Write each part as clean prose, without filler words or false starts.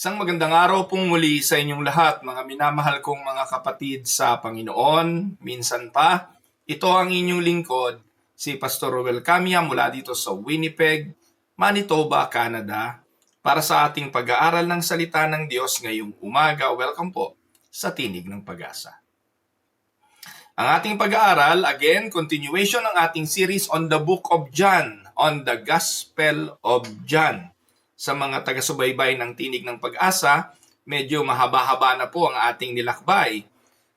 Isang magandang araw pong muli sa inyong lahat, mga minamahal kong mga kapatid sa Panginoon. Minsan pa, ito ang inyong lingkod, si Pastor Roel Camia mula dito sa Winnipeg, Manitoba, Canada, para sa ating pag-aaral ng salita ng Diyos ngayong umaga. Welcome po sa Tinig ng Pag-asa. Ang ating pag-aaral, again, continuation ng ating series on the Book of John, on the Gospel of John. Sa mga taga-subaybay ng Tinig ng Pag-asa, medyo mahaba-haba na po ang ating nilakbay.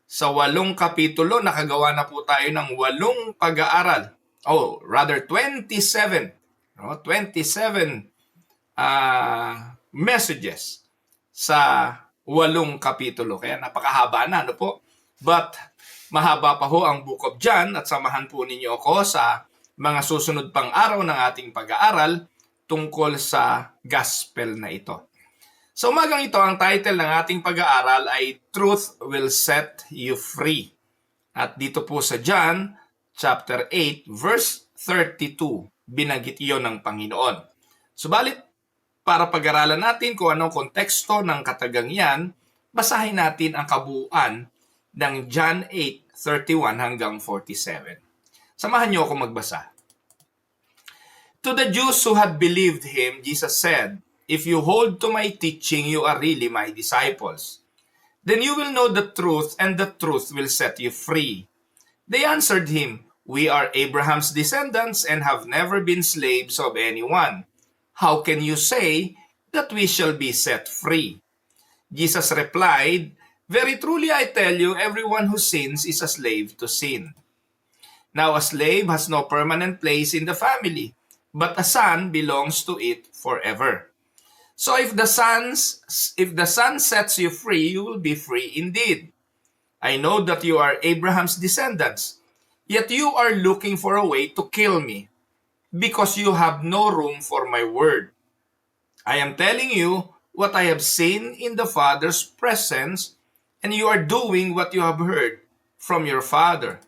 Sa 8 kapitulo, nakagawa na po tayo ng 8 pag-aaral. 27. 27 messages sa 8 kapitulo. Kaya napakahaba na, ano po? But mahaba pa ho ang Book of John at samahan po ninyo ako sa mga susunod pang araw ng ating pag-aaral tungkol sa gospel na ito. Sa umagang ito, ang title ng ating pag-aaral ay Truth Will Set You Free. At dito po sa John chapter 8 verse 32, binanggit iyon ng Panginoon. Subalit, para pag-aralan natin kung anong konteksto ng katagang yan, basahin natin ang kabuuan ng John 8:31 hanggang 47. Samahan niyo ako magbasa. To the Jews who had believed him, Jesus said, "If you hold to my teaching, you are really my disciples. Then you will know the truth, and the truth will set you free." They answered him, "We are Abraham's descendants and have never been slaves of anyone. How can you say that we shall be set free?" Jesus replied, "Very truly I tell you, everyone who sins is a slave to sin. Now a slave has no permanent place in the family, but a son belongs to it forever. So if the son sets you free, you will be free indeed. I know that you are Abraham's descendants, yet you are looking for a way to kill me, because you have no room for my word. I am telling you what I have seen in the Father's presence, and you are doing what you have heard from your father."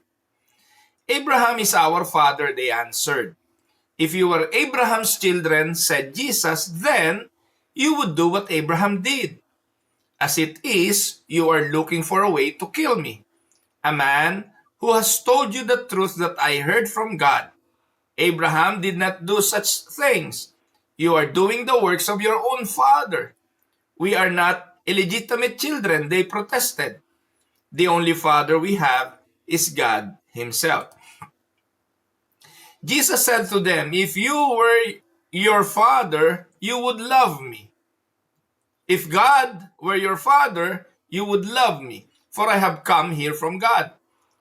"Abraham is our father," they answered. "If you were Abraham's children," said Jesus, "then you would do what Abraham did. As it is, you are looking for a way to kill me, a man who has told you the truth that I heard from God. Abraham did not do such things. You are doing the works of your own father." "We are not illegitimate children," they protested. "The only father we have is God himself." Jesus said to them, "If you were your father, you would love me. If God were your father, you would love me, for I have come here from God.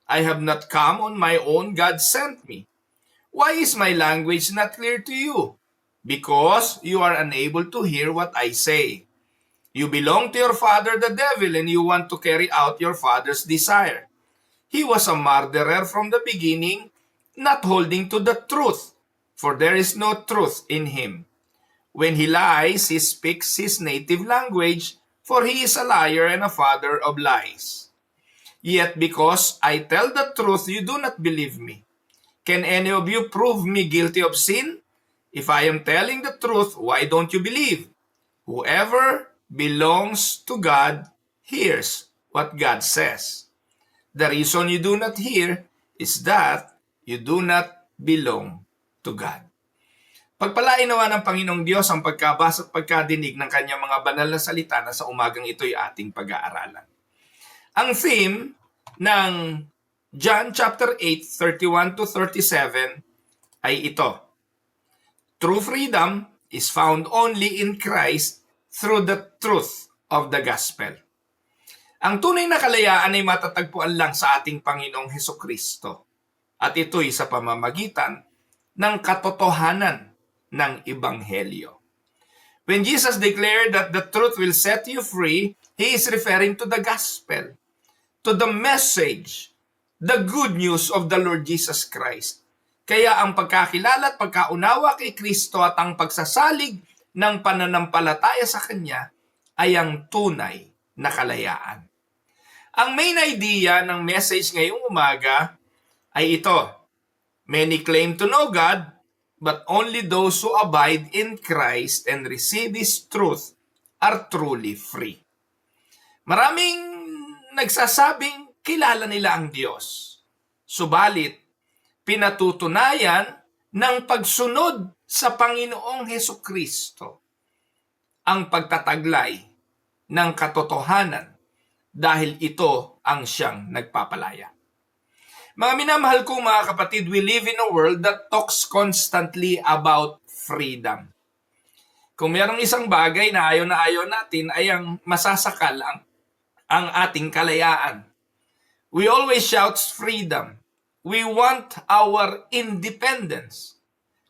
I have not come on my own, God sent me. Why is my language not clear to you? Because you are unable to hear what I say. You belong to your father the devil, and you want to carry out your father's desire. He was a murderer from the beginning, not holding to the truth, for there is no truth in him. When he lies, he speaks his native language, for he is a liar and a father of lies. Yet because I tell the truth, you do not believe me. Can any of you prove me guilty of sin? If I am telling the truth, why don't you believe? Whoever belongs to God hears what God says. The reason you do not hear is that you do not belong to God." Pagpalain nawa ng Panginoong Diyos ang pagkabasa at pagkadinig ng kanyang mga banal na salita na sa umagang ito'y ating pag-aaralan. Ang theme ng John chapter 8:31 to 37 ay ito: True freedom is found only in Christ through the truth of the gospel. Ang tunay na kalayaan ay matatagpuan lang sa ating Panginoong Hesukristo, at ito'y sa pamamagitan ng katotohanan ng Ebanghelyo. When Jesus declared that the truth will set you free, He is referring to the gospel, to the message, the good news of the Lord Jesus Christ. Kaya ang pagkakilala at pagkaunawa kay Kristo at ang pagsasalig ng pananampalataya sa Kanya ay ang tunay na kalayaan. Ang main idea ng message ngayong umaga ay ito: many claim to know God, but only those who abide in Christ and receive His truth are truly free. Maraming nagsasabing kilala nila ang Diyos. Subalit, pinatutunayan ng pagsunod sa Panginoong Hesukristo ang pagtataglay ng katotohanan dahil ito ang siyang nagpapalaya. Mga minamahal kong mga kapatid, we live in a world that talks constantly about freedom. Kung mayroong isang bagay na ayaw natin ay ang masasakal ang ating kalayaan. We always shout freedom. We want our independence.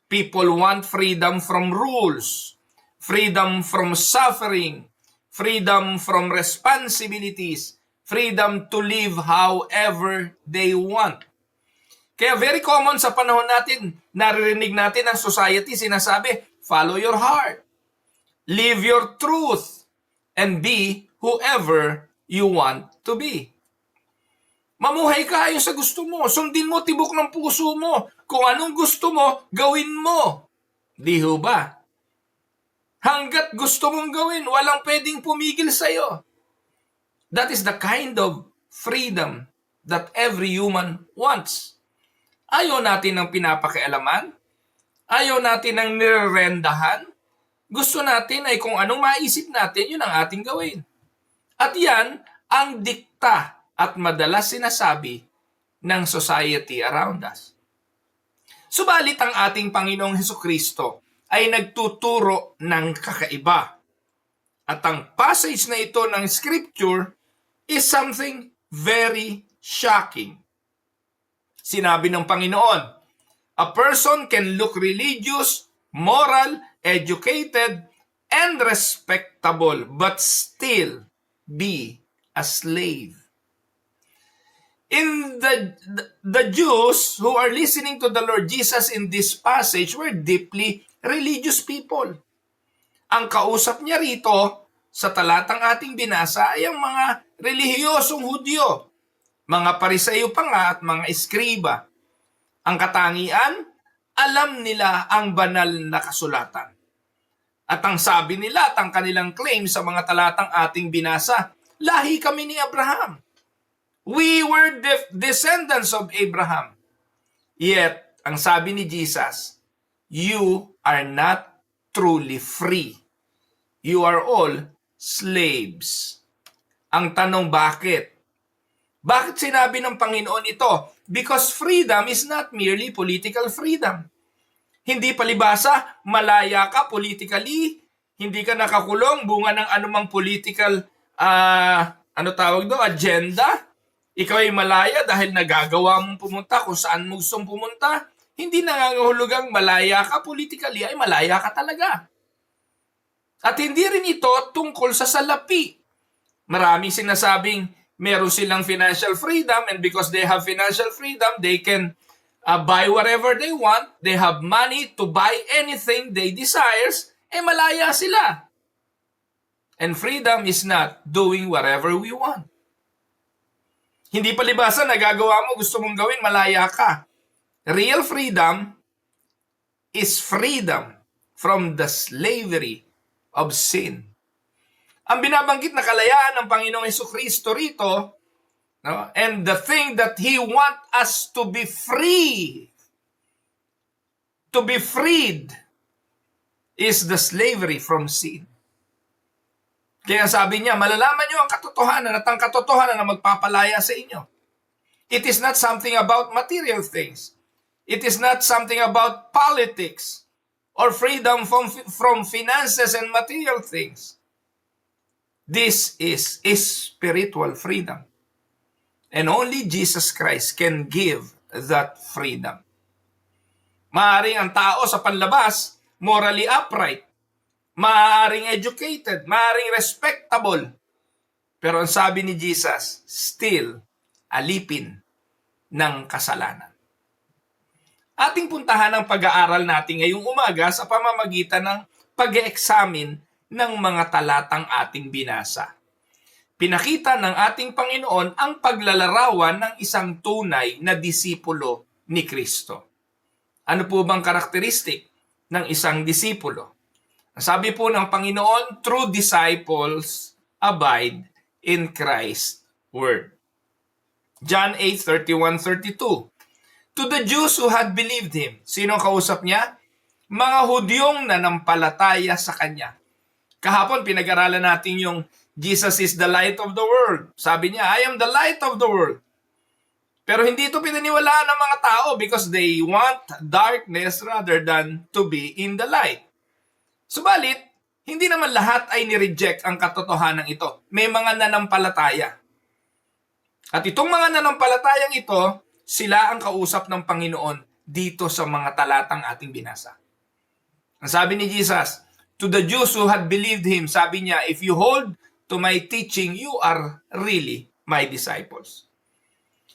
People want freedom from rules, freedom from suffering, freedom from responsibilities, freedom to live however they want. Kaya very common sa panahon natin, naririnig natin ang society sinasabi, follow your heart, live your truth, and be whoever you want to be. Mamuhay ka ayon sa gusto mo, sundin mo tibok ng puso mo, kung anong gusto mo, gawin mo. Di ho ba? Hanggat gusto mong gawin, walang pwedeng pumigil sa'yo. That is the kind of freedom that every human wants. Ayaw natin ng pinapakialaman. Ayaw natin ng nirerendahan. Gusto natin ay kung anong maisip natin, yun ang ating gawin. At yan ang dikta at madalas sinasabi ng society around us. Subalit ang ating Panginoong Hesukristo ay nagtuturo ng kakaiba. At ang passage na ito ng Scripture is something very shocking. Sinabi ng Panginoon, a person can look religious, moral, educated, and respectable, but still be a slave. In the Jews who are listening to the Lord Jesus in this passage were deeply religious people. Ang kausap niya rito sa talatang ating binasa ay ang mga relihiyosong Hudyo, mga Pariseyo pa nga at mga eskriba. Ang katangian, alam nila ang banal na kasulatan. At ang sabi nila at ang kanilang claim sa mga talatang ating binasa, lahi kami ni Abraham. We were descendants of Abraham. Yet, ang sabi ni Jesus, you are not truly free. You are all slaves. Ang tanong, bakit? Bakit sinabi ng Panginoon ito? Because freedom is not merely political freedom. Hindi palibasa, malaya ka politically, hindi ka nakakulong bunga ng anumang political agenda. Ikaw ay malaya dahil nagagawa mong pumunta kung saan mo gustong pumunta. Hindi nangangahulugang malaya ka politically, ay malaya ka talaga. At hindi rin ito tungkol sa salapi. Maraming sinasabing meron silang financial freedom, and because they have financial freedom, they can buy whatever they want. They have money to buy anything they desires. Malaya sila. And freedom is not doing whatever we want. Hindi palibasa, nagagawa mo, gusto mong gawin, malaya ka. Real freedom is freedom from the slavery of sin. Ang binabanggit na kalayaan ng Panginoong Hesukristo rito, no? And the thing that He wants us to be free, to be freed, is the slavery from sin. Kaya sabi niya, malalaman niyo ang katotohanan at ang katotohanan na magpapalaya sa inyo. It is not something about material things. It is not something about politics or freedom from finances and material things. This is spiritual freedom. And only Jesus Christ can give that freedom. Maaaring ang tao sa panlabas, morally upright, maaaring educated, maaaring respectable. Pero ang sabi ni Jesus, still alipin ng kasalanan. Ating puntahan ang pag-aaral natin ngayong umaga sa pamamagitan ng pag-e-examine ng mga talatang ating binasa. Pinakita ng ating Panginoon ang paglalarawan ng isang tunay na disipulo ni Kristo. Ano po bang karakteristik ng isang disipulo? Sabi po ng Panginoon, true disciples abide in Christ's word. John 8:31-32. To the Jews who had believed him. Sino ang kausap niya? Mga Hudyong nanampalataya sa kanya. Kahapon pinag-aralan natin yung Jesus is the light of the world. Sabi niya, I am the light of the world. Pero hindi ito pinaniwalaan ng mga tao because they want darkness rather than to be in the light. Subalit, hindi naman lahat ay nireject ang katotohanan ito. May mga nanampalataya. At itong mga nanampalatayang ito, sila ang kausap ng Panginoon dito sa mga talatang ating binasa. Ang sabi ni Jesus, to the Jews who had believed him, sabi niya, if you hold to my teaching, you are really my disciples.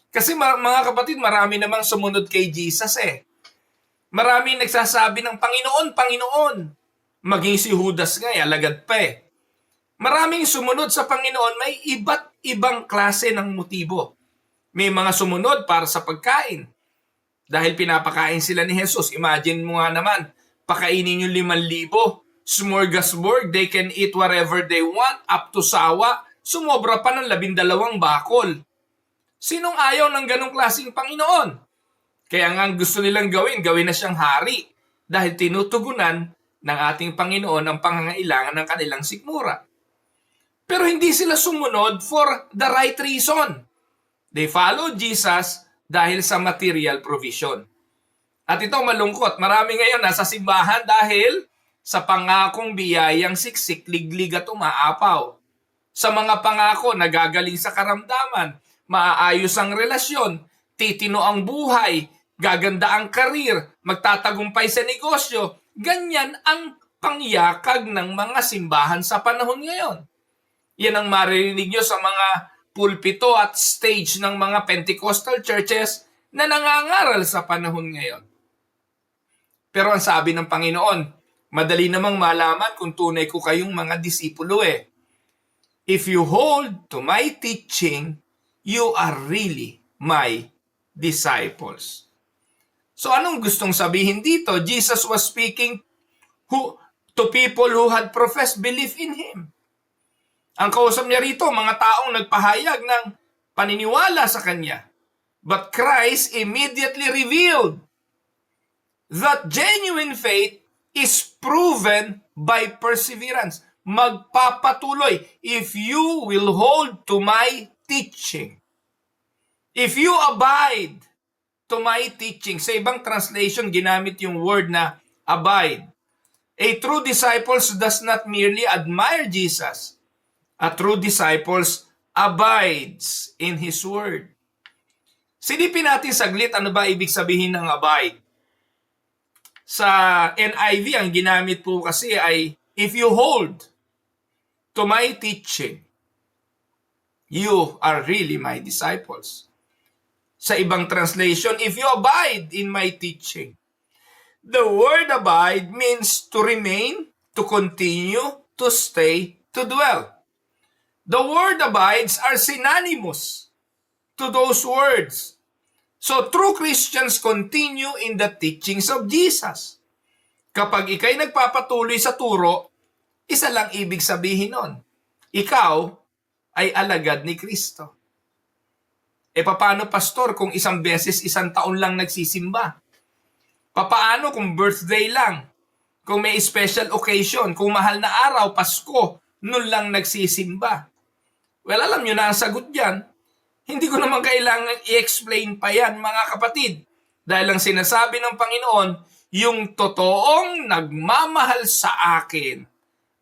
Kasi mga kapatid, marami namang sumunod kay Jesus eh. Marami nagsasabi ng Panginoon, Panginoon. Maging si Judas nga, alagad pa eh. Maraming sumunod sa Panginoon, may iba't ibang klase ng motibo. May mga sumunod para sa pagkain. Dahil pinapakain sila ni Jesus. Imagine mo nga naman, pakainin yung 5,000, smorgasbord, they can eat whatever they want, up to sawa, sumobra pa ng 12 bakol. Sinong ayaw ng ganong klaseng Panginoon? Kaya nga gusto nilang gawin na siyang hari dahil tinutugunan ng ating Panginoon ang pangangailangan ng kanilang sikmura. Pero hindi sila sumunod for the right reason. They followed Jesus dahil sa material provision. At ito malungkot. Marami ngayon nasa simbahan dahil sa pangakong biyayang siksik, liglig at umaapaw. Sa mga pangako nagagaling sa karamdaman, maaayos ang relasyon, titino ang buhay, gaganda ang karir, magtatagumpay sa negosyo. Ganyan ang pangyakag ng mga simbahan sa panahon ngayon. Yan ang maririnig nyo sa mga pulpito at stage ng mga Pentecostal churches na nangangaral sa panahon ngayon. Pero ang sabi ng Panginoon, madali namang malaman kung tunay ko kayong mga disipulo eh. If you hold to my teaching, you are really my disciples. So anong gustong sabihin dito? Jesus was speaking to people who had professed belief in Him. Ang kausap niya rito, mga taong nagpahayag ng paniniwala sa Kanya. But Christ immediately revealed that genuine faith is proven by perseverance. Magpapatuloy if you will hold to my teaching. If you abide to my teaching. Sa ibang translation, ginamit yung word na abide. A true disciple does not merely admire Jesus. A true disciple abides in His word. Silipin natin saglit ano ba ibig sabihin ng abide. Sa NIV, ang ginamit po kasi ay, if you hold to my teaching, you are really my disciples. Sa ibang translation, if you abide in my teaching. The word abide means to remain, to continue, to stay, to dwell. The word abides are synonymous to those words. So true Christians continue in the teachings of Jesus. Kapag ikay nagpapatuloy sa turo, isa lang ibig sabihin nun. Ikaw ay alagad ni Kristo. E paano pastor kung isang beses, isang taon lang nagsisimba? Paano kung birthday lang? Kung may special occasion, kung mahal na araw, Pasko, nun lang nagsisimba? Well, alam nyo na ang sagot dyan. Hindi ko naman kailangan i-explain pa yan, mga kapatid. Dahil ang sinasabi ng Panginoon, yung totoong nagmamahal sa akin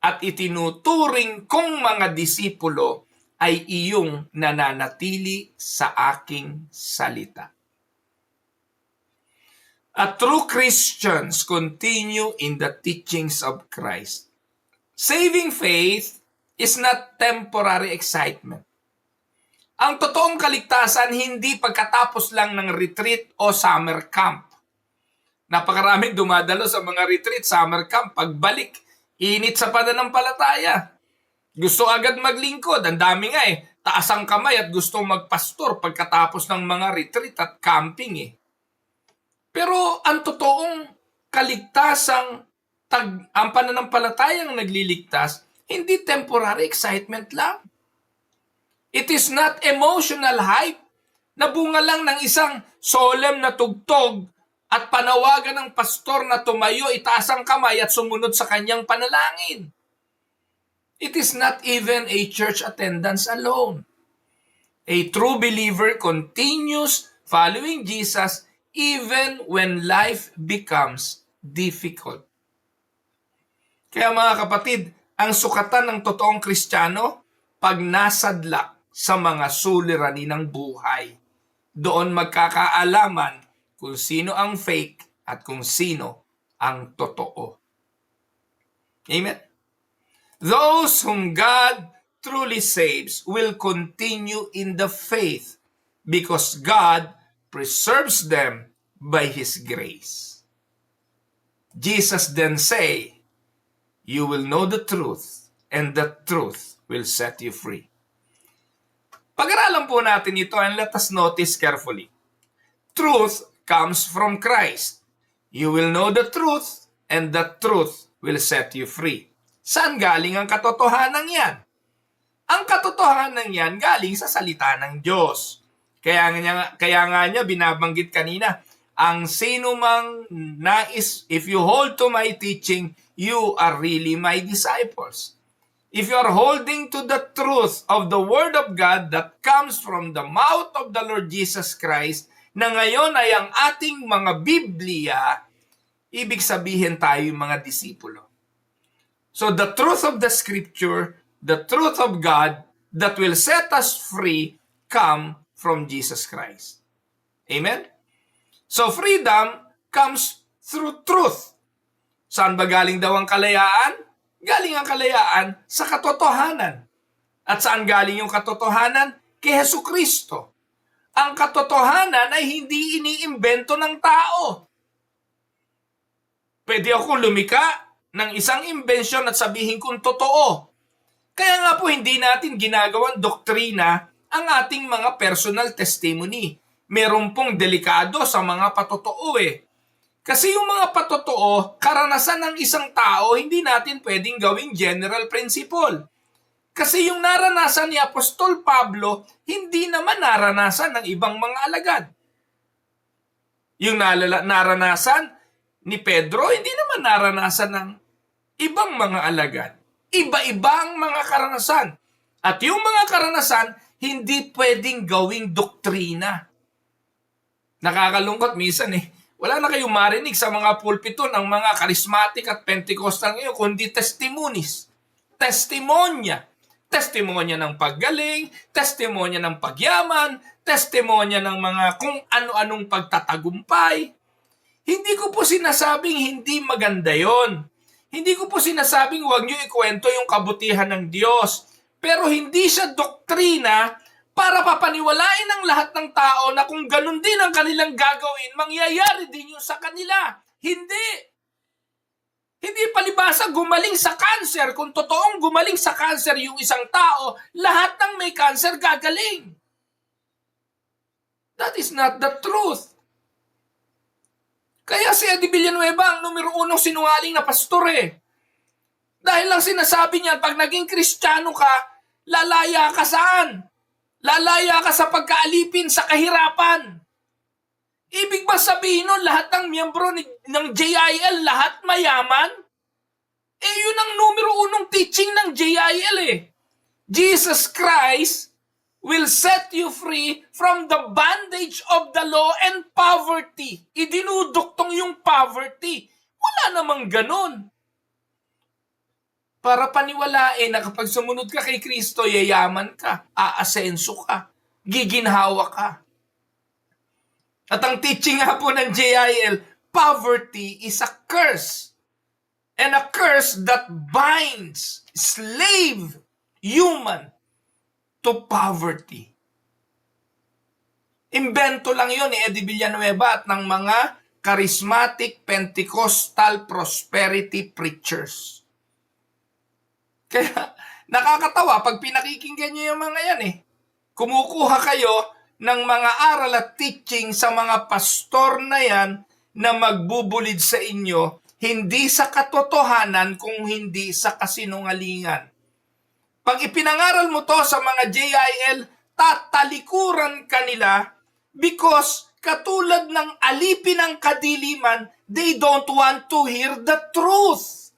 at itinuturing kong mga disipulo ay iyong nananatili sa aking salita. At true Christians continue in the teachings of Christ. Saving faith is not temporary excitement. Ang totoong kaligtasan hindi pagkatapos lang ng retreat o summer camp. Napakaraming dumadalo sa mga retreat, summer camp, pagbalik, init sa pananampalataya. Gusto agad maglingkod, ang dami nga eh. Taas ang kamay at gusto magpastor pagkatapos ng mga retreat at camping eh. Pero ang totoong kaligtasang ang pananampalatayang nagliligtas, hindi temporary excitement lang. It is not emotional hype na bunga lang ng isang solemn na tugtog at panawagan ng pastor na tumayo, itaas ang kamay at sumunod sa kanyang panalangin. It is not even a church attendance alone. A true believer continues following Jesus even when life becomes difficult. Kaya mga kapatid, ang sukatan ng totoong Kristiyano, pag nasadlak sa mga suliranin ng buhay, doon magkakaalaman kung sino ang fake at kung sino ang totoo. Amen? Those whom God truly saves will continue in the faith because God preserves them by His grace. Jesus then say, "You will know the truth, and the truth will set you free." Pag-aralan po natin ito and let us notice carefully. Truth comes from Christ. You will know the truth, and the truth will set you free. Saan galing ang katotohanan yan? Ang katotohanan yan galing sa salita ng Diyos. Kaya nga niya binabanggit kanina, ang sino mang nais, if you hold to my teaching, you are really my disciples. If you are holding to the truth of the Word of God that comes from the mouth of the Lord Jesus Christ, na ngayon ay ang ating mga Biblia, ibig sabihin tayo yung mga disipulo. So the truth of the Scripture, the truth of God that will set us free, come from Jesus Christ. Amen? So freedom comes through truth. Saan ba galing daw ang kalayaan? Galing ang kalayaan sa katotohanan. At saan galing yung katotohanan? Kay Jesucristo. Ang katotohanan ay hindi iniimbento ng tao. Pwede ako lumika ng isang imbensyon at sabihin kong totoo. Kaya nga po hindi natin ginagawang doktrina ang ating mga personal testimony. Meron pong delikado sa mga patotoo eh. Kasi yung mga patotoo, karanasan ng isang tao, hindi natin pwedeng gawing general principle. Kasi yung naranasan ni Apostol Pablo, hindi naman naranasan ng ibang mga alagad. Yung naranasan ni Pedro, hindi naman naranasan ng ibang mga alagad. Iba-iba ang mga karanasan. At yung mga karanasan, hindi pwedeng gawing doktrina. Nakakalungkot minsan eh. Wala na kayong marinig sa mga pulpito ng mga charismatic at Pentecostal ngayon, kundi testimonies. Testimonya. Testimonya ng paggaling, testimonya ng pagyaman, testimonya ng mga kung ano-anong pagtatagumpay. Hindi ko po sinasabing hindi maganda yon. Hindi ko po sinasabing huwag nyo ikwento yung kabutihan ng Diyos. Pero hindi siya doktrina para papaniwalain ng lahat ng tao na kung ganun din ang kanilang gagawin, mangyayari din yung sa kanila. Hindi. Hindi palibasa gumaling sa cancer. Kung totoong gumaling sa cancer yung isang tao, lahat ng may cancer gagaling. That is not the truth. Kaya si Eddie Villanueva ang numero 1 sinungaling na pastor eh. Dahil lang sinasabi niya, pag naging Kristiyano ka, lalaya ka saan? Lalaya ka sa pagkaalipin, sa kahirapan. Ibig ba sabihin nun, lahat ng miyembro ng JIL, lahat mayaman? Eh, yun ang numero 1 teaching ng JIL eh. Jesus Christ will set you free from the bondage of the law and poverty. Idinuduktong yung poverty. Wala namang ganun. Para paniwalain na kapag sumunod ka kay Kristo, yayaman ka, aasenso ka, giginhawa ka. At ang teaching nga po ng JIL, poverty is a curse. And a curse that binds slave human to poverty. Imbento lang yun ni Eddie Villanueva at ng mga charismatic Pentecostal prosperity preachers. Kaya nakakatawa pag pinakikinggan nyo yung mga yan eh. Kumukuha kayo ng mga aral at teaching sa mga pastor na yan na magbubulid sa inyo, hindi sa katotohanan kung hindi sa kasinungalingan. Pag ipinangaral mo to sa mga JIL, tatalikuran kanila because katulad ng alipin ng kadiliman, they don't want to hear the truth.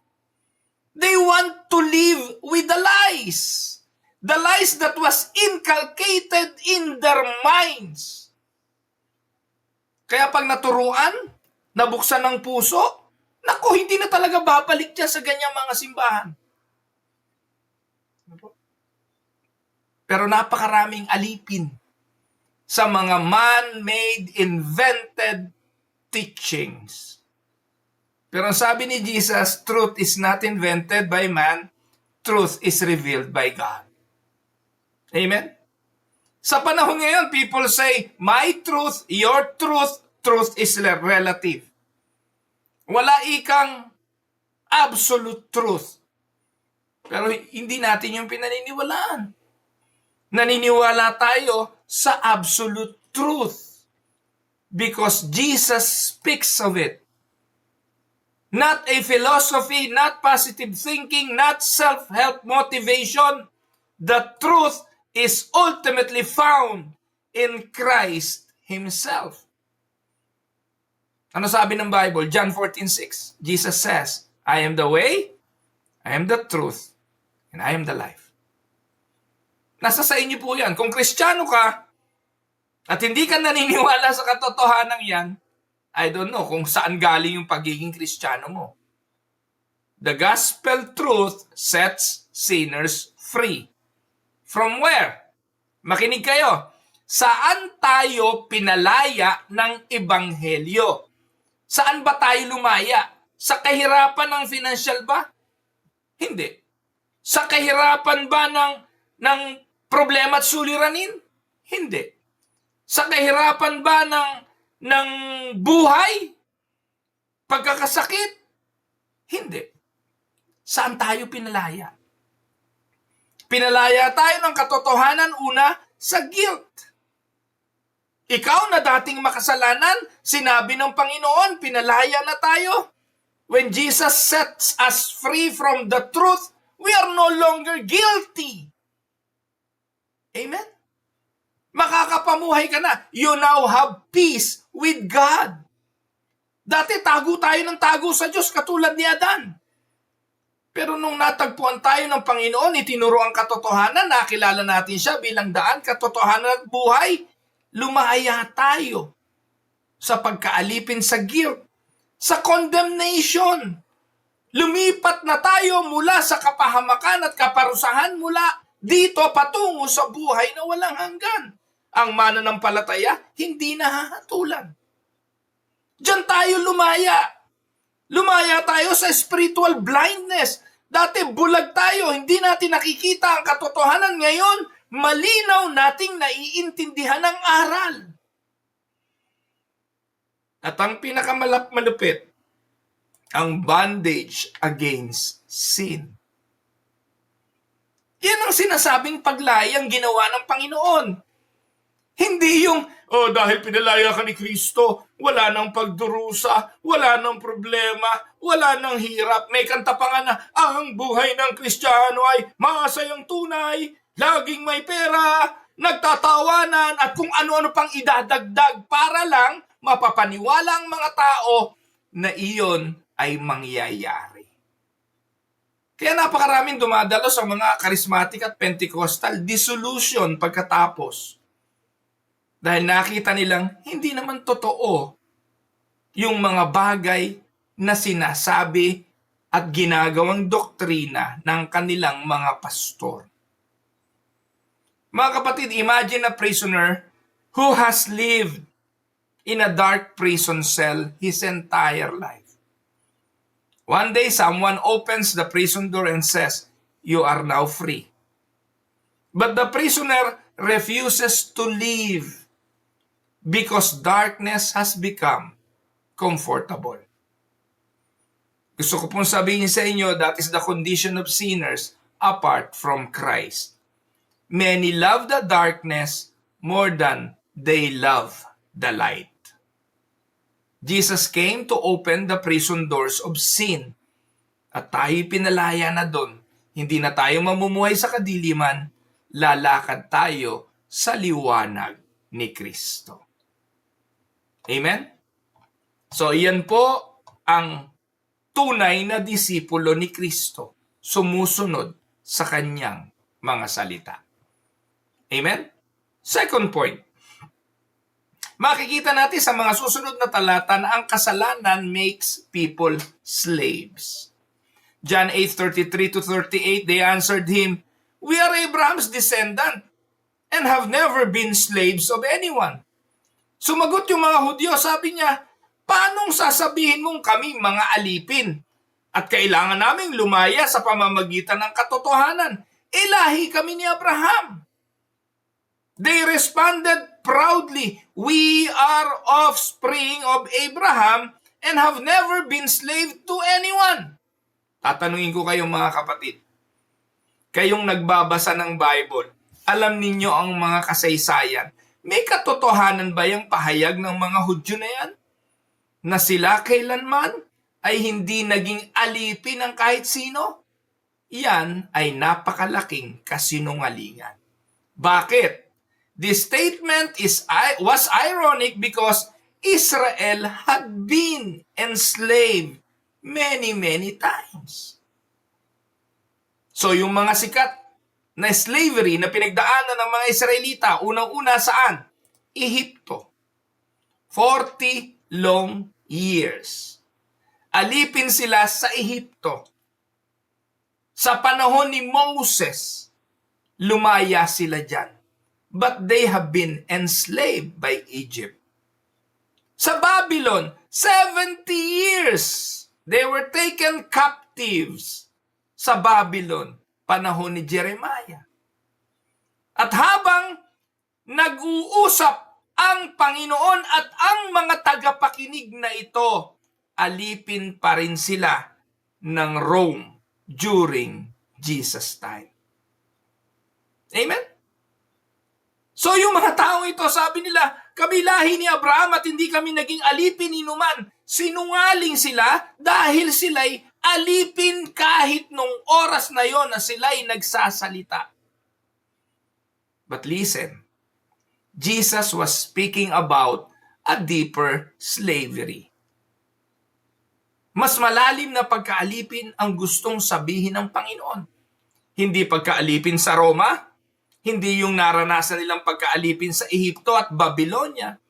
They want to live with the lies. The lies that was inculcated in their minds. Kaya pag naturuan, nabuksan ng puso, naku, hindi na talaga babalik siya sa ganyang mga simbahan. Pero napakaraming alipin sa mga man-made, invented teachings. Pero ang sabi ni Jesus, truth is not invented by man, truth is revealed by God. Amen? Sa panahon ngayon, people say, my truth, your truth, truth is relative. Wala ikang absolute truth. Pero hindi natin yung pinaniniwalaan. Naniniwala tayo sa absolute truth because Jesus speaks of it. Not a philosophy, not positive thinking, not self-help motivation. The truth is ultimately found in Christ Himself. Ano sabi ng Bible? John 14:6. Jesus says, I am the way, I am the truth, and I am the life. Nasa sa inyo po yan. Kung Kristiyano ka at hindi ka naniniwala sa katotohanan yan, I don't know kung saan galing yung pagiging Kristiyano mo. The gospel truth sets sinners free. From where? Makinig kayo. Saan tayo pinalaya ng ebanghelyo? Saan ba tayo lumaya? Sa kahirapan ng financial ba? Hindi. Sa kahirapan ba ng problema at suliranin? Hindi. Sa kahirapan ba ng buhay? Pagkakasakit? Hindi. Saan tayo pinalaya? Pinalaya tayo ng katotohanan una sa guilt. Ikaw na dating makasalanan, sinabi ng Panginoon, pinalaya na tayo. When Jesus sets us free from the truth, we are no longer guilty. Amen? Makakapamuhay ka na. You now have peace with God. Dati tago tayo ng tago sa Diyos katulad ni Adan. Pero nung natagpuan tayo ng Panginoon, itinuro ang katotohanan, nakilala natin siya bilang daan, katotohanan at buhay, lumaya tayo sa pagkaalipin sa guilt, sa condemnation. Lumipat na tayo mula sa kapahamakan at kaparusahan mula dito patungo sa buhay na walang hanggan. Ang mananampalataya, hindi nahahatulan. Diyan tayo lumaya. Lumaya tayo sa spiritual blindness. Dati bulag tayo, hindi natin nakikita ang katotohanan. Ngayon, malinaw nating naiintindihan ang aral. At ang pinakamalupit, ang bondage against sin. Yan ang sinasabing paglayang ginawa ng Panginoon. Hindi yung, dahil pinalaya ka ni Kristo, wala nang pagdurusa, wala nang problema, wala nang hirap. May kanta pa nga na, ang buhay ng Kristiyano ay masayang tunay, laging may pera, nagtatawanan, at kung ano-ano pang idadagdag para lang mapapaniwala ang mga tao na iyon ay mangyayari. Kaya napakaraming dumadalo sa mga charismatic at Pentecostal disillusion pagkatapos. Dahil nakita nilang hindi naman totoo yung mga bagay na sinasabi at ginagawang doktrina ng kanilang mga pastor. Mga kapatid, imagine a prisoner who has lived in a dark prison cell his entire life. One day, someone opens the prison door and says, "You are now free." But the prisoner refuses to leave because darkness has become comfortable. Gusto ko pong sabihin sa inyo, that is the condition of sinners apart from Christ. Many love the darkness more than they love the light. Jesus came to open the prison doors of sin. At tayo'y pinalaya na doon. Hindi na tayo mamumuhay sa kadiliman, lalakad tayo sa liwanag ni Kristo. Amen? So, iyan po ang tunay na disipulo ni Kristo, sumusunod sa kanyang mga salita. Amen? Second point, makikita natin sa mga susunod na talata na ang kasalanan makes people slaves. John 8:33-38, they answered him, "We are Abraham's descendant and have never been slaves of anyone." Sumagot yung mga Hudyo, sabi niya, "Paanong sasabihin mong kami mga alipin at kailangan naming lumaya sa pamamagitan ng katotohanan? Lahi kami ni Abraham." They responded proudly, "We are offspring of Abraham and have never been slave to anyone." Tatanungin ko kayo mga kapatid, kayong nagbabasa ng Bible, alam ninyo ang mga kasaysayan. May katotohanan ba yung pahayag ng mga Hudyo na yan? Na sila kailanman ay hindi naging alipin ng kahit sino? Yan ay napakalaking kasinungalingan. Bakit? This statement was ironic because Israel had been enslaved many times. So yung mga sikat na slavery na pinagdaanan ng mga Israelita, unang-una saan? Ehipto. 40 long years. Alipin sila sa Ehipto. Sa panahon ni Moses, lumaya sila dyan. But they have been enslaved by Egypt. Sa Babylon, 70 years. They were taken captives sa Babylon, panahon ni Jeremiah. At habang nag-uusap ang Panginoon at ang mga tagapakinig na ito, alipin pa rin sila ng Rome during Jesus' time. Amen? So yung mga taong ito, sabi nila, kami lahi ni Abraham at hindi kami naging alipin ni Numan. Sinungaling sila dahil sila'y alipin kahit nung oras na yon na sila'y nagsasalita. But listen, Jesus was speaking about a deeper slavery. Mas malalim na pagkaalipin ang gustong sabihin ng Panginoon. Hindi pagkaalipin sa Roma, hindi yung naranasan nilang pagkaalipin sa Ehipto at Babylonia.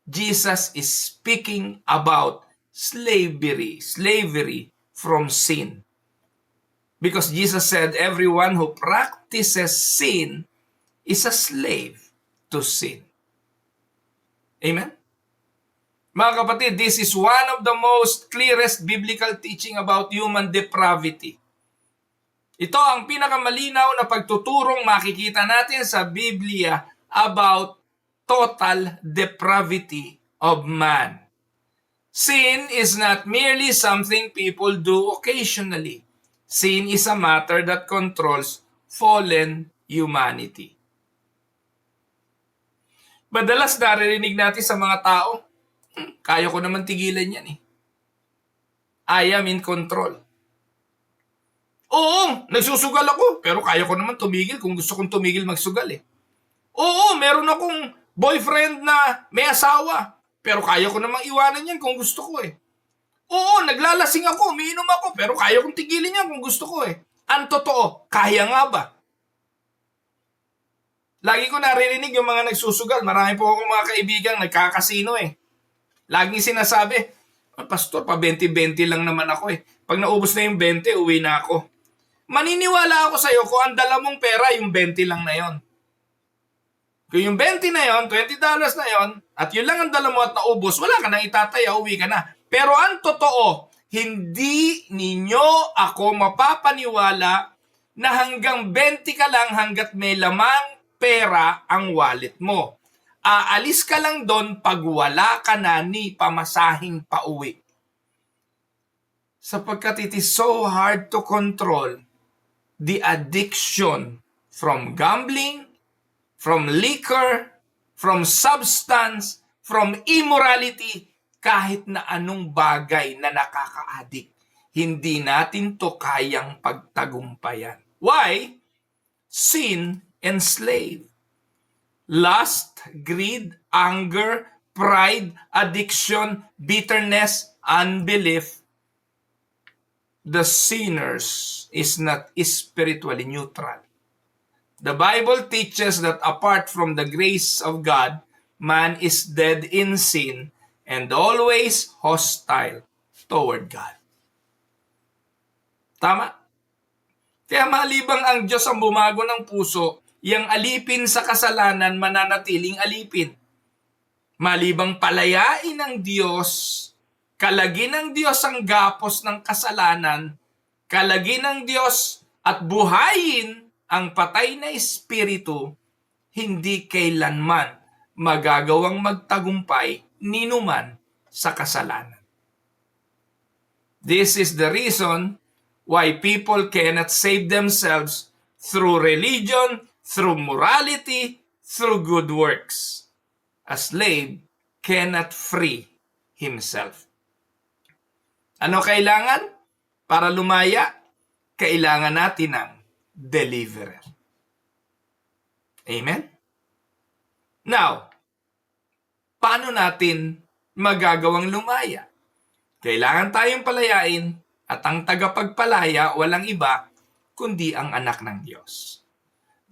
Jesus is speaking about slavery from sin. Because Jesus said, everyone who practices sin is a slave to sin. Amen? Mga kapatid, this is one of the most clearest biblical teaching about human depravity. Ito ang pinakamalinaw na pagtuturong makikita natin sa Biblia about total depravity of man. Sin is not merely something people do occasionally. Sin is a matter that controls fallen humanity. Madalas naririnig natin sa mga tao, kaya ko naman tigilan yan eh. I am in control. Oo, nagsusugal ako, pero kaya ko naman tumigil kung gusto kong tumigil magsugal eh. Oo, meron akong boyfriend na may asawa, pero kaya ko namang iwanan yan kung gusto ko eh. Oo, naglalasing ako, umiinom ako, pero kaya kong tigilin yan kung gusto ko eh. Ang totoo, kaya nga ba? Lagi ko naririnig yung mga nagsusugal. Marami po akong mga kaibigang nagkakasino eh. Laging sinasabi, Pastor, pa 20-20 lang naman ako eh. Pag naubos na yung 20, uwi na ako. Maniniwala ako sa'yo kung ang dala mong pera, yung 20 lang na yon. Kung yung 20 na yon, $20 na yon, at yun lang ang dala mo at naubos, wala ka nang itataya, uwi ka na. Pero ang totoo, hindi ninyo ako mapapaniwala na hanggang 20 ka lang hanggat may lamang pera ang wallet mo. Aalis ka lang doon pag wala ka na ni pamasahing pauwi. Sapagkat it is so hard to control the addiction from gambling, from liquor, from substance, from immorality. kahit na anong bagay na nakaka-addict. Hindi natin to kayang pagtagumpayan. Why? Sin enslave. Lust, greed, anger, pride, addiction, bitterness, unbelief. The sinners is not spiritually neutral. The Bible teaches that apart from the grace of God, man is dead in sin and always hostile toward God. Tama? Kaya malibang ang Diyos ang bumago ng puso, yang alipin sa kasalanan mananatiling alipin. Malibang palayain ng Diyos, kalagi ng Diyos ang gapos ng kasalanan, kalagi ng Diyos at buhayin ang patay na espiritu, hindi kailanman magagawang magtagumpay ninuman sa kasalanan. This is the reason why people cannot save themselves through religion, through morality, through good works. A slave cannot free himself. Ano kailangan? Para lumaya, kailangan natin ng deliverer. Amen? Now, paano natin magagawang lumaya? Kailangan tayong palayain at ang tagapagpalaya walang iba kundi ang anak ng Diyos.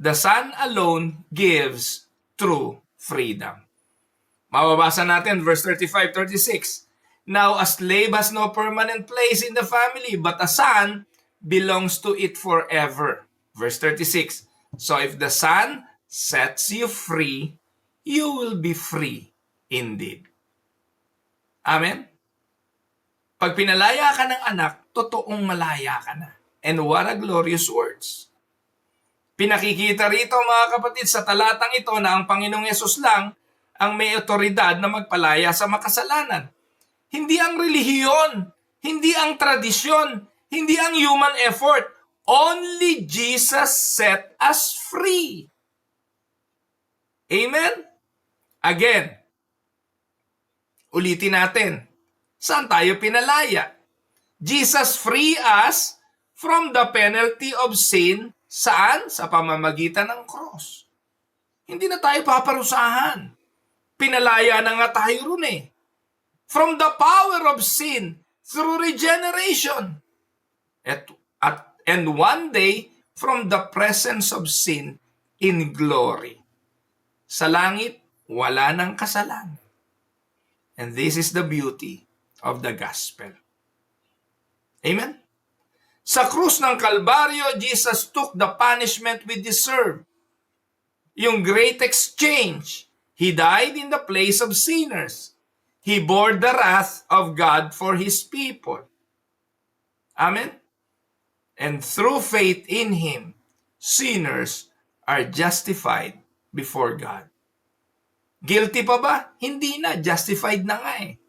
The Son alone gives true freedom. Mababasa natin verse 35-36. Now a slave has no permanent place in the family, but a son belongs to it forever. Verse 36. So if the Son sets you free, you will be free indeed. Amen? Pag pinalaya ka ng anak, totoong malaya ka na. And what a glorious words. Pinakikita rito mga kapatid sa talatang ito na ang Panginoong Yesus lang ang may otoridad na magpalaya sa makasalanan. Hindi ang relihiyon, hindi ang tradisyon, hindi ang human effort. Only Jesus set us free. Amen? Again, ulitin natin. Saan tayo pinalaya? Jesus free us from the penalty of sin. Saan? Sa pamamagitan ng cross. Hindi na tayo paparusahan. Pinalaya na nga tayo ron eh. From the power of sin through regeneration. And one day, from the presence of sin in glory. Sa langit, wala nang kasalanan. And this is the beauty of the gospel. Amen? Sa krus ng Kalbaryo, Jesus took the punishment we deserve. Yung great exchange. He died in the place of sinners. He bore the wrath of God for His people. Amen? And through faith in Him, sinners are justified before God. Guilty pa ba? Hindi na. Justified na nga eh.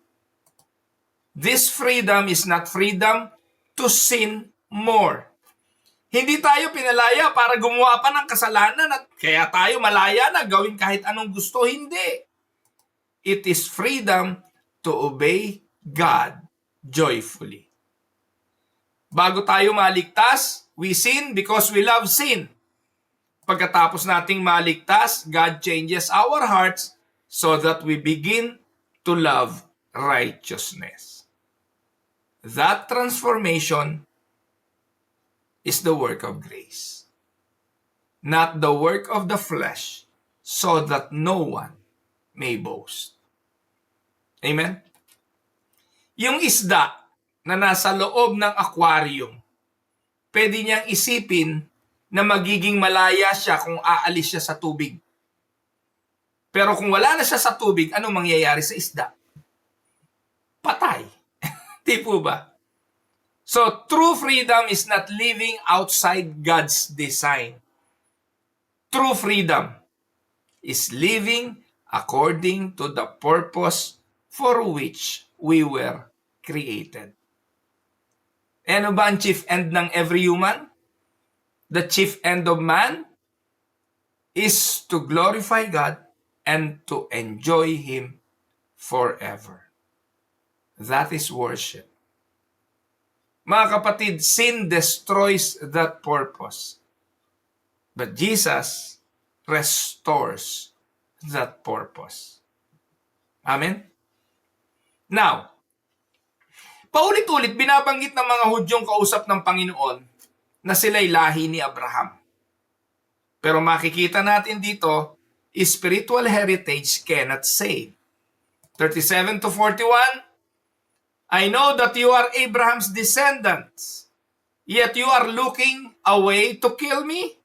This freedom is not freedom to sin more. Hindi tayo pinalaya para gumawa pa ng kasalanan at kaya tayo malaya na gawin kahit anong gusto. Hindi. It is freedom to obey God joyfully. Bago tayo maligtas, we sin because we love sin. Pagkatapos nating maligtas, God changes our hearts so that we begin to love righteousness. That transformation is the work of grace, not the work of the flesh, so that no one may boast. Amen? Yung isda na nasa loob ng aquarium, pwede niyang isipin na magiging malaya siya kung aalis siya sa tubig. Pero kung wala na siya sa tubig, anong mangyayari sa isda? Patay. Di po ba? So, true freedom is not living outside God's design. True freedom is living according to the purpose for which we were created. Ano ba ang chief end ng every human? The chief end of man is to glorify God and to enjoy Him forever. That is worship. Mga kapatid, sin destroys that purpose. But Jesus restores that purpose. Amen? Now, paulit-ulit binabanggit ng mga Hudyong kausap ng Panginoon na sila'y lahi ni Abraham. Pero makikita natin dito, spiritual heritage cannot save. 37 to 41, I know that you are Abraham's descendants, yet you are looking away to kill me?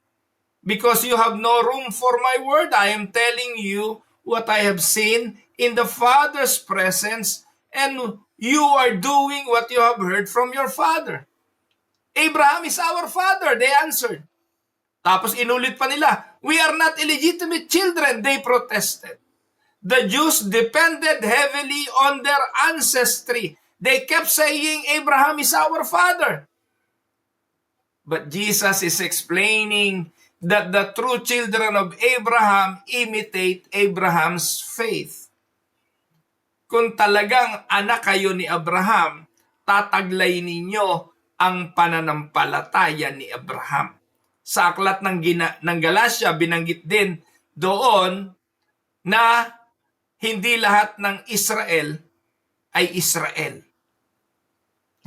Because you have no room for my word, I am telling you what I have seen in the Father's presence, and you are doing what you have heard from your father. Abraham is our father, they answered. Tapos inulit pa nila, we are not illegitimate children, they protested. The Jews depended heavily on their ancestry. They kept saying, Abraham is our father. But Jesus is explaining that the true children of Abraham imitate Abraham's faith. Kung talagang anak kayo ni Abraham, tataglay ninyo ang pananampalataya ni Abraham. Sa aklat ng Galatia, binanggit din doon na hindi lahat ng Israel ay Israel.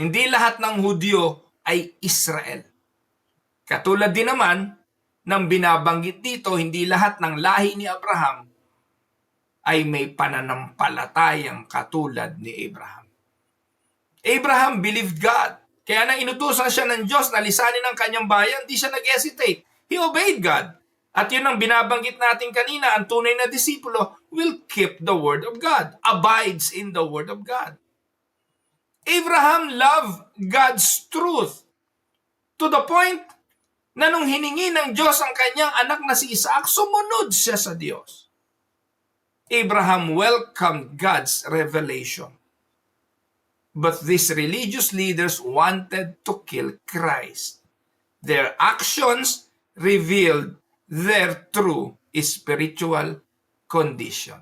Hindi lahat ng Hudyo ay Israel. Katulad din naman ng binabanggit dito, hindi lahat ng lahi ni Abraham ay may pananampalatayang katulad ni Abraham. Abraham believed God. Kaya nang inutusan siya ng Diyos na lisanin ang kanyang bayan, di siya nag-hesitate. He obeyed God. At yun ang binabanggit natin kanina, ang tunay na disipulo will keep the Word of God, abides in the Word of God. Abraham loved God's truth to the point na nung hiningi ng Diyos ang kanyang anak na si Isaac, sumunod siya sa Diyos. Abraham welcomed God's revelation. But these religious leaders wanted to kill Christ. Their actions revealed their true spiritual condition.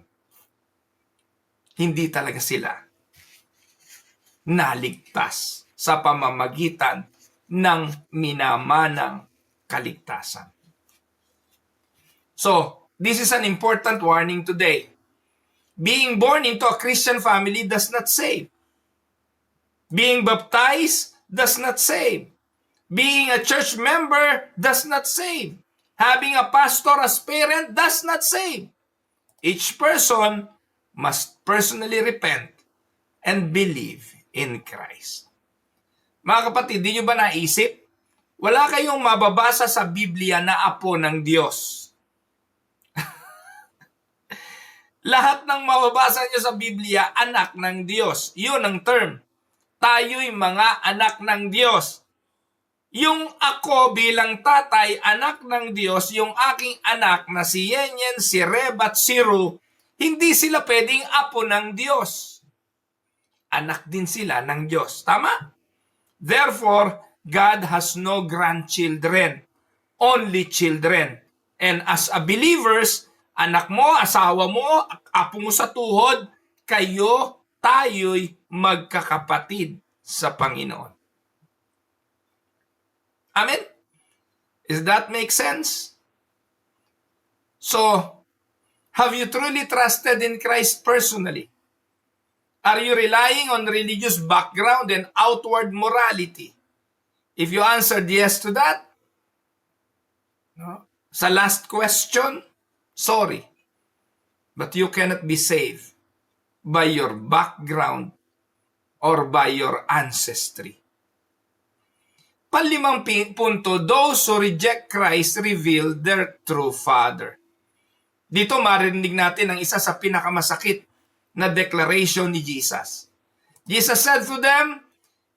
Hindi talaga sila naligtas sa pamamagitan ng minamanang kaligtasan. So, this is an important warning today. Being born into a Christian family does not save. Being baptized does not save. Being a church member does not save. Having a pastor as parent does not save. Each person must personally repent and believe in Christ. Mga kapatid, di nyo ba naisip? Wala kayong mababasa sa Biblia na apo ng Diyos. Lahat ng mababasa nyo sa Biblia, anak ng Diyos. Yun ang term. Tayo'y mga anak ng Diyos. Yung ako bilang tatay, anak ng Diyos, yung aking anak na si Yenyen, si Reb at si Ru, hindi sila pwedeng apo ng Diyos. Anak din sila ng Diyos. Tama? Therefore, God has no grandchildren, only children. And as a believers, anak mo, asawa mo, apo mo sa tuhod, kayo, tayo'y magkakapatid sa Panginoon. Amen? Does that make sense? So, have you truly trusted in Christ personally? Are you relying on religious background and outward morality? If you answered yes to that, no? Sa last question, sorry, but you cannot be saved by your background or by your ancestry. Panlimang punto, those who reject Christ reveal their true father. Dito marinig natin ang isa sa pinakamasakit na declaration ni Jesus. Jesus said to them,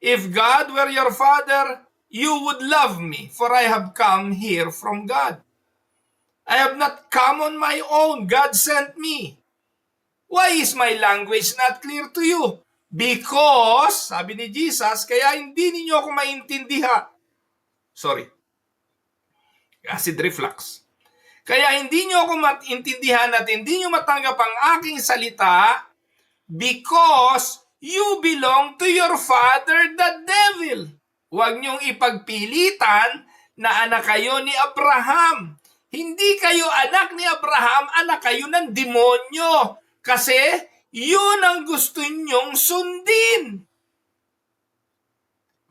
if God were your father, you would love me, for I have come here from God. I have not come on my own. God sent me. Why is my language not clear to you? Because, sabi ni Jesus, kaya hindi ninyo ako maintindihan. Sorry. Acid reflux. Kaya hindi nyo ako maintindihan at hindi nyo matanggap ang aking salita because you belong to your father, the devil. Huwag niyong ipagpilitan na anak kayo ni Abraham. Hindi kayo anak ni Abraham, anak kayo ng demonyo. Kasi yun ang gusto niyong sundin.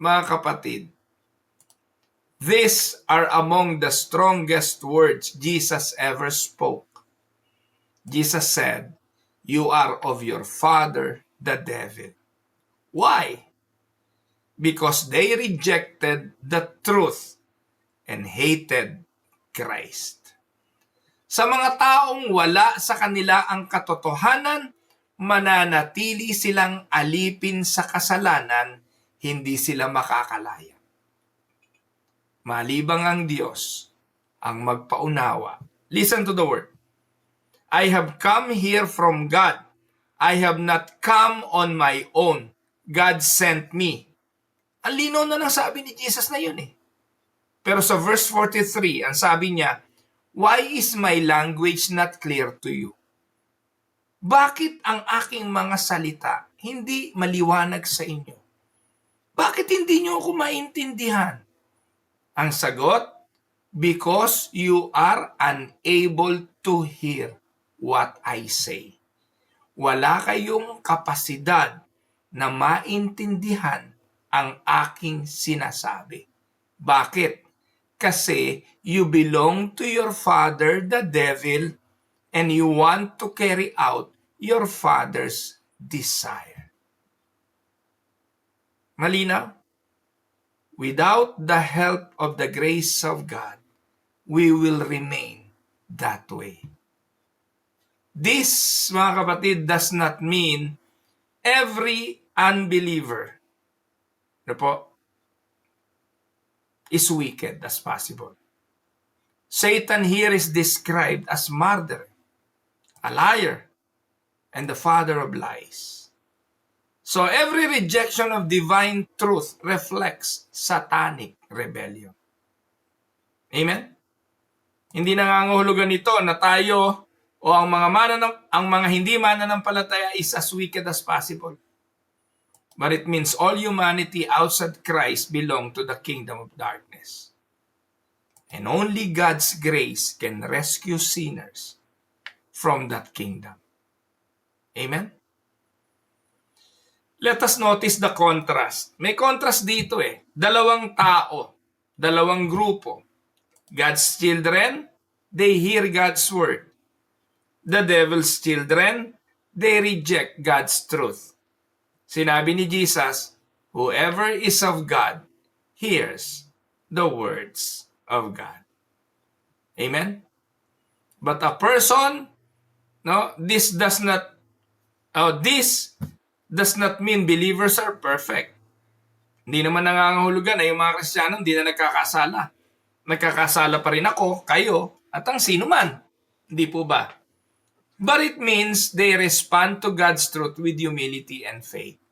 Mga kapatid, these are among the strongest words Jesus ever spoke. Jesus said, "You are of your father, the devil." Why? Because they rejected the truth and hated Christ. Sa mga taong wala sa kanila ang katotohanan, mananatili silang alipin sa kasalanan, hindi sila makakalaya. Malibang ang Diyos ang magpaunawa. Listen to the word. I have come here from God. I have not come on my own. God sent me. Ang lino na lang sabi ni Jesus na yun eh. Pero sa verse 43, ang sabi niya, why is my language not clear to you? Bakit ang aking mga salita hindi maliwanag sa inyo? Bakit hindi niyo ako maintindihan? Ang sagot, because you are unable to hear what I say. Wala kayong kapasidad na maintindihan ang aking sinasabi. Bakit? Kasi you belong to your father, the devil, and you want to carry out your father's desire. Malinaw? Without the help of the grace of God, we will remain that way. This, mga kapatid, does not mean every unbeliever is wicked as possible. Satan here is described as murderer, a liar, and the father of lies. So every rejection of divine truth reflects satanic rebellion. Amen? Hindi nangangahulugan nito na tayo o ang mga hindi mananampalataya is as wicked as possible. But it means all humanity outside Christ belong to the kingdom of darkness. And only God's grace can rescue sinners from that kingdom. Amen? Let us notice the contrast. May contrast dito eh. Dalawang tao, dalawang grupo. God's children, they hear God's word. The devil's children, they reject God's truth. Sinabi ni Jesus, whoever is of God hears the words of God. Amen? But a person, this does not mean believers are perfect. Hindi naman nangangahulugan na yung mga Kristiyano hindi na nagkakasala. Nagkakasala pa rin ako, kayo, at ang sino man. Hindi po ba? But it means they respond to God's truth with humility and faith.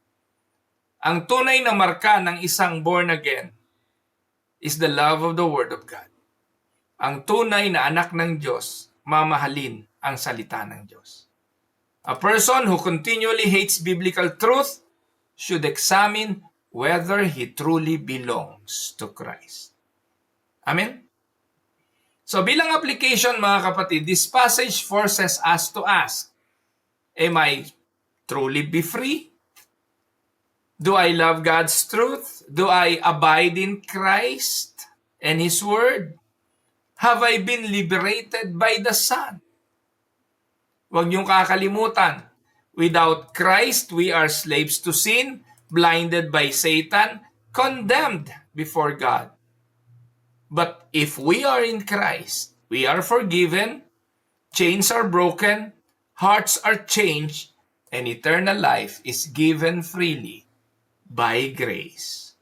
Ang tunay na marka ng isang born again is the love of the Word of God. Ang tunay na anak ng Diyos, mamahalin ang salita ng Diyos. A person who continually hates biblical truth should examine whether he truly belongs to Christ. Amen? So bilang application mga kapatid, this passage forces us to ask, am I truly be free? Do I love God's truth? Do I abide in Christ and His Word? Have I been liberated by the Son? Huwag niyong kakalimutan, without Christ, we are slaves to sin, blinded by Satan, condemned before God. But if we are in Christ, we are forgiven, chains are broken, hearts are changed, and eternal life is given freely by grace.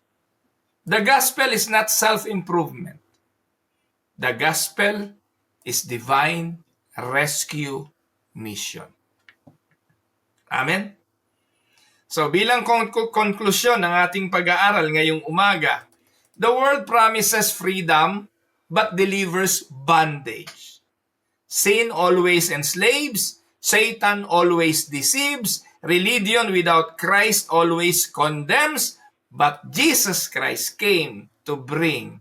The gospel is not self-improvement. The gospel is divine rescue mission. Amen? So bilang konklusyon ng ating pag-aaral ngayong umaga, the world promises freedom but delivers bondage. Sin always enslaves, Satan always deceives, Religion without Christ always condemns, but Jesus Christ came to bring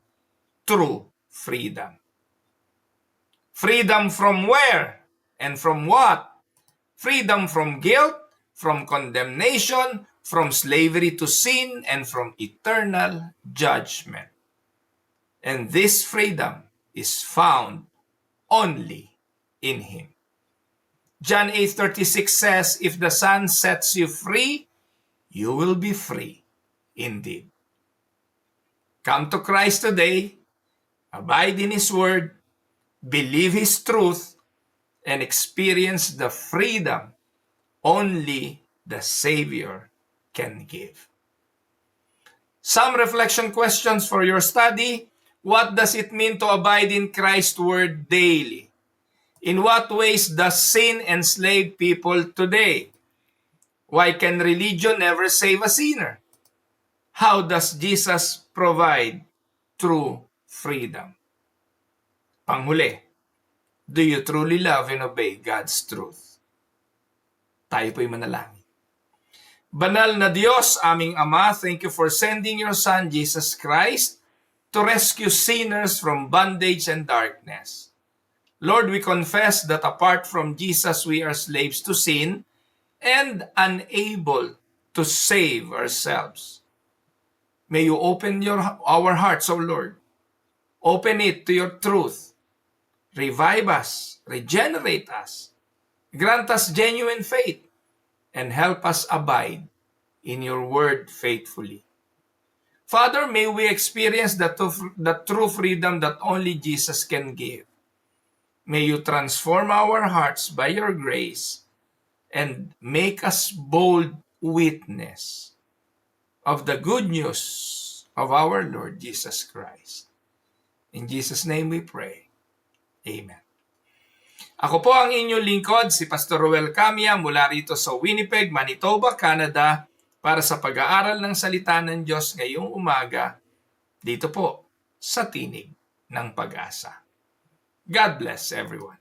true freedom. Freedom from where? And from what? Freedom from guilt, from condemnation, from slavery to sin, and from eternal judgment. And this freedom is found only in Him. John 8:36 says, if the Son sets you free, you will be free indeed. Come to Christ today, abide in His Word, believe His truth, and experience the freedom only the Savior can give. Some reflection questions for your study. What does it mean to abide in Christ's Word daily? In what ways does sin enslave people today? Why can religion never save a sinner? How does Jesus provide true freedom? Panghuli, do you truly love and obey God's truth? Tayo po'y manalangin. Banal na Diyos, aming Ama, thank you for sending your Son, Jesus Christ, to rescue sinners from bondage and darkness. Lord, we confess that apart from Jesus, we are slaves to sin and unable to save ourselves. May you open our hearts, O Lord. Open it to your truth. Revive us, regenerate us, grant us genuine faith, and help us abide in your word faithfully. Father, may we experience the true freedom that only Jesus can give. May you transform our hearts by your grace and make us bold witness of the good news of our Lord Jesus Christ. In Jesus' name we pray. Amen. Ako po ang inyong lingkod, si Pastor Ruel Camia mula rito sa Winnipeg, Manitoba, Canada, para sa pag-aaral ng salita ng Diyos ngayong umaga, dito po sa Tinig ng Pag-asa. God bless everyone.